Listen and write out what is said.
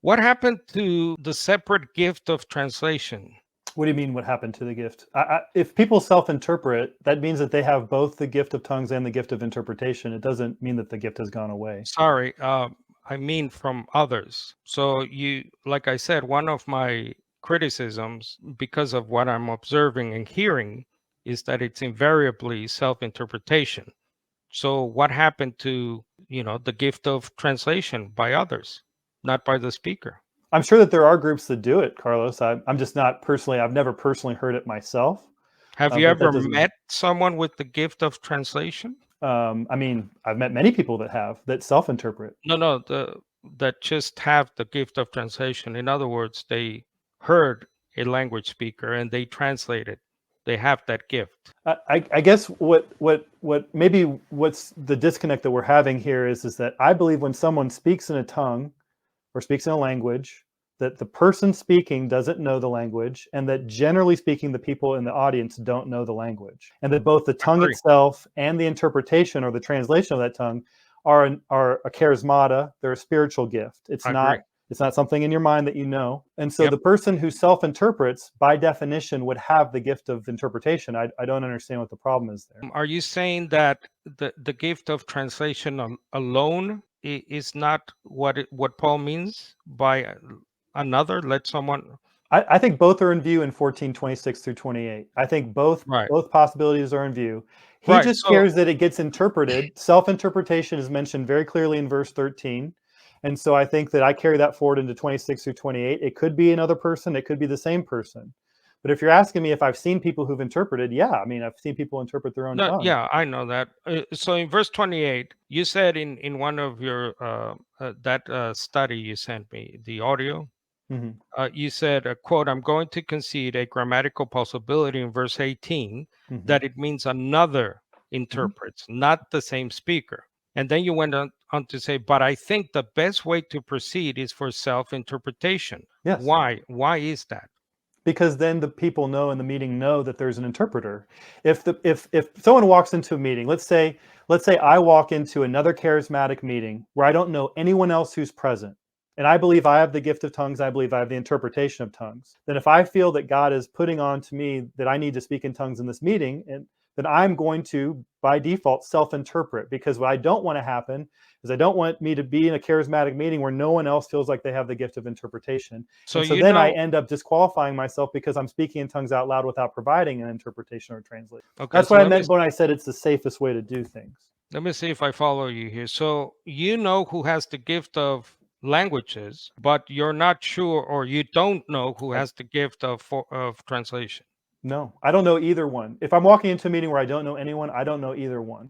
What happened to the separate gift of translation? What do you mean? What happened to the gift? If people self-interpret, that means that they have both the gift of tongues and the gift of interpretation. It doesn't mean that the gift has gone away. Sorry, I mean from others. So like I said, one of my criticisms, because of what I'm observing and hearing, is that it's invariably self-interpretation. So what happened to, the gift of translation by others, not by the speaker? I'm sure that there are groups that do it, Carlos. I'm just not personally, I've never personally heard it myself, Have you but that ever doesn't mean, met someone with the gift of translation? I mean, I've met many people that self-interpret. No, that just have the gift of translation. In other words, they heard a language speaker and they translate it. They have that gift. I guess what maybe what's the disconnect that we're having here is that I believe when someone speaks in a tongue or speaks in a language, that the person speaking doesn't know the language, and that generally speaking, the people in the audience don't know the language, and that both the tongue Agree. itself and the interpretation or the translation of that tongue are a charismata. They're a spiritual gift. I agree. It's not something in your mind that you know. And so Yep. the person who self-interprets, by definition, would have the gift of interpretation. I don't understand what the problem is there. Are you saying that the gift of translation alone is not what Paul means by another? Let someone. I think both are in view in 14:26 through 28. I think Right. both possibilities are in view. He Right. just So cares that it gets interpreted. Self-interpretation is mentioned very clearly in verse 13. And so I think that I carry that forward into 26 through 28. It could be another person, it could be the same person. But if you're asking me if I've seen people who've interpreted, yeah, I mean, I've seen people interpret their own no, tongue. yeah, I know that. So in verse 28, you said in one of your that study you sent me, the audio, Mhm. you said, quote, I'm going to concede a grammatical possibility in verse 18 Mhm. that it means another Mhm. interprets, not the same speaker. And then you went on to say, but I think the best way to proceed is for self-interpretation. Yes. Why? Why is that? Because then the people know in the meeting know that there's an interpreter. If someone walks into a meeting, let's say I walk into another charismatic meeting where I don't know anyone else who's present, and I believe I have the gift of tongues, I believe I have the interpretation of tongues, then if I feel that God is putting on to me that I need to speak in tongues in this meeting, and then I'm going to by default self-interpret, because what I don't want to happen is I don't want me to be in a charismatic meeting where no one else feels like they have the gift of interpretation. So And so you then I know, end up disqualifying myself because I'm speaking in tongues out loud without providing an interpretation or translation. okay, That's so what I meant when I said it's the safest way to do things. let me see if I follow you here. So you know who has the gift of languages, but you're not sure, or you don't know who I, has the gift of translation. no, I don't know either one. If I'm walking into a meeting where I don't know anyone, I don't know either one.